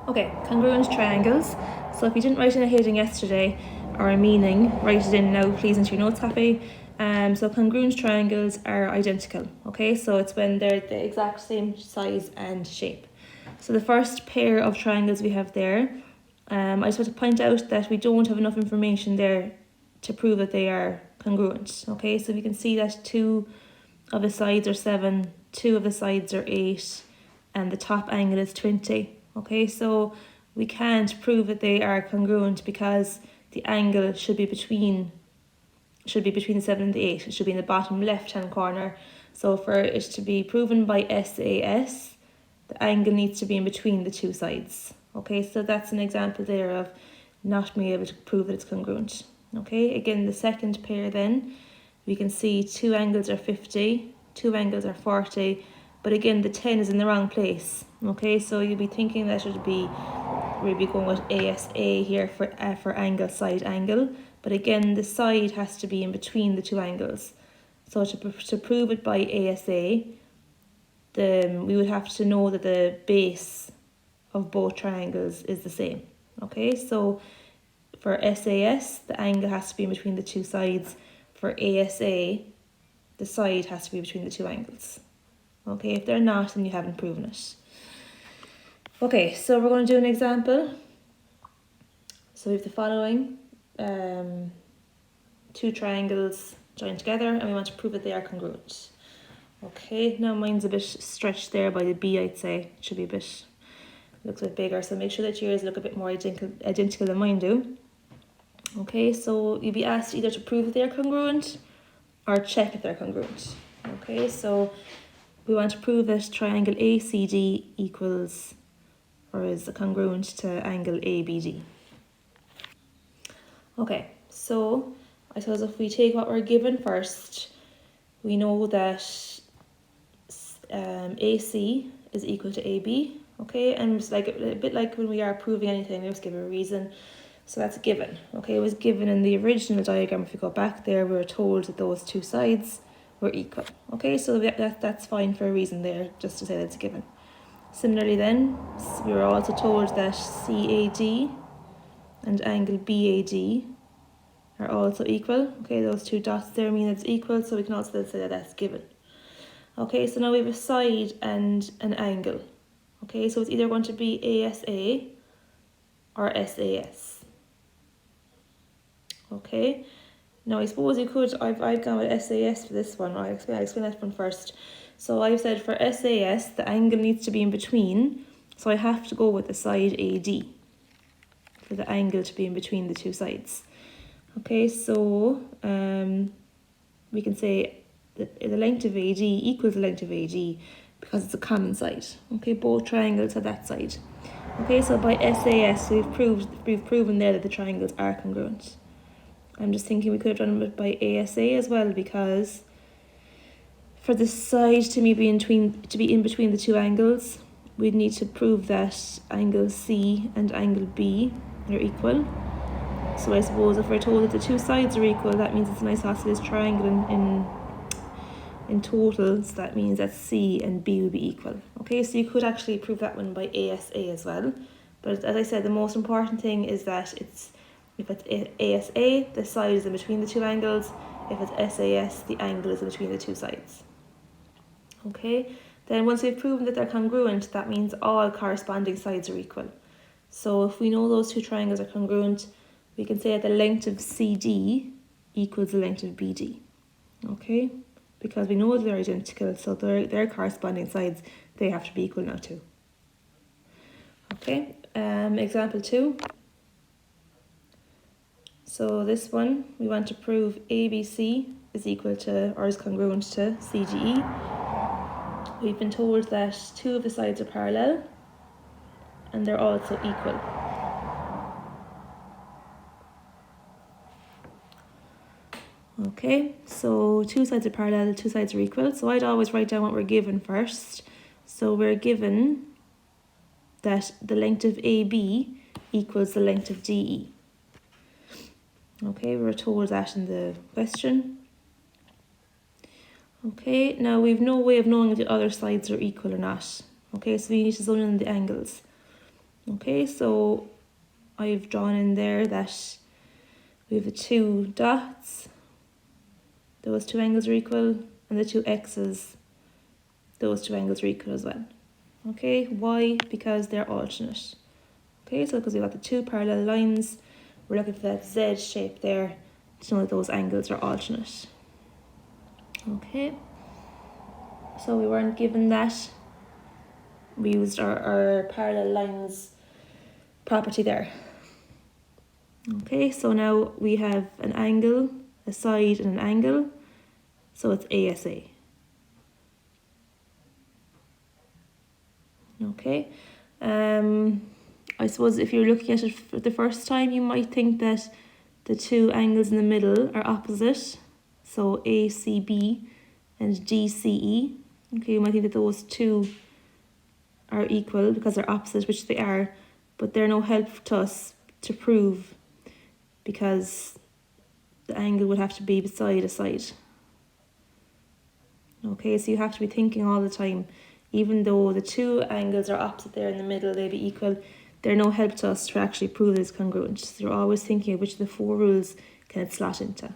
Okay, congruent triangles. So if you didn't write in a heading yesterday or a meaning, write it in now please into your notes copy. So congruent triangles are identical, okay? So it's when they're the exact same size and shape. So the first pair of triangles we have there, I just want to point out that we don't have enough information there to prove that they are congruent, okay? So we can see that 2 of the sides are 7, 2 of the sides are 8, and the top angle is 20. Okay, so we can't prove that they are congruent because the angle should be between the 7 and the 8. It should be in the bottom left hand corner. So for it to be proven by SAS, the angle needs to be in between the two sides. Okay, so that's an example there of not being able to prove that it's congruent. Okay, again, the second pair then, we can see 2 angles are 50, 2 angles are 40, but again, the 10 is in the wrong place. Okay, so you'll be thinking that we'll be going with ASA here for angle, side angle, but again, the side has to be in between the two angles. So to prove it by ASA, we would have to know that the base of both triangles is the same. Okay, so for SAS, the angle has to be in between the two sides. For ASA, the side has to be between the two angles. Okay, if they're not, then you haven't proven it. Okay, so we're going to do an example. So we have the following 2 triangles joined together, and we want to prove that they are congruent. Okay, now mine's a bit stretched there by the B, I'd say. It should be looks a bit bigger, so make sure that yours look a bit more identical than mine do. Okay, so you'll be asked either to prove that they're congruent or check if they're congruent. Okay, so we want to prove that triangle ACD equals or is congruent to angle ABD. Okay, so I suppose if we take what we're given first, we know that AC is equal to AB, okay, and it's like a bit like when we are proving anything, we just give a reason. So that's a given. Okay, it was given in the original diagram. If you go back there, we were told that those two sides were equal. Okay, so that's fine for a reason there, just to say that's a given. Similarly then, we were also told that CAD and angle BAD are also equal. Okay, those two dots there mean it's equal, so we can also say that that's given. Okay, so now we have a side and an angle. Okay, so it's either going to be ASA or SAS. Okay, now I suppose you could, I've gone with SAS for this one. I'll explain that one first. So I've said for SAS, the angle needs to be in between, so I have to go with the side AD for the angle to be in between the two sides. Okay, so we can say that the length of AD equals the length of AD because it's a common side. Okay, both triangles have that side. Okay, so by SAS, we've proven there that the triangles are congruent. I'm just thinking we could have done it by ASA as well, because for the side to be in between the two angles, we'd need to prove that angle C and angle B are equal. So I suppose if we're told that the two sides are equal, that means it's an isosceles triangle in total, so that means that C and B will be equal. Okay, so you could actually prove that one by ASA as well. But as I said, the most important thing is that if it's ASA, the side is in between the two angles. If it's SAS, the angle is in between the two sides. Okay, then once we've proven that they're congruent, that means all corresponding sides are equal. So if we know those two triangles are congruent, we can say that the length of CD equals the length of BD. Okay, because we know they're identical, so their corresponding sides, they have to be equal now too. Okay, example 2. So this one, we want to prove ABC is equal to or is congruent to CGE. We've been told that 2 of the sides are parallel and they're also equal. Okay, so 2 sides are parallel, 2 sides are equal. So I'd always write down what we're given first. So we're given that the length of AB equals the length of DE. Okay, we were told that in the question. Okay, now we've no way of knowing if the other sides are equal or not. Okay, so we need to zone in the angles. Okay, so I've drawn in there that we have the two dots, those two angles are equal, and the two x's, those two angles are equal as well. Okay, why? Because they're alternate. Okay, so because we've got the two parallel lines, we're looking for that Z shape there to know that those angles are alternate. Okay, so we weren't given that. We used our parallel lines property there. Okay, so now we have an angle, a side and an angle, so it's ASA. Okay, I suppose if you're looking at it for the first time, you might think that the two angles in the middle are opposite, so ACB and DCE. Okay, you might think that those two are equal because they're opposite, which they are, but they're no help to us to prove because the angle would have to be beside a side. Okay, so you have to be thinking all the time, even though the two angles are opposite there in the middle, they'd be equal, they're no help to us to actually prove it's congruent. So you're always thinking of which of the four rules can it slot into.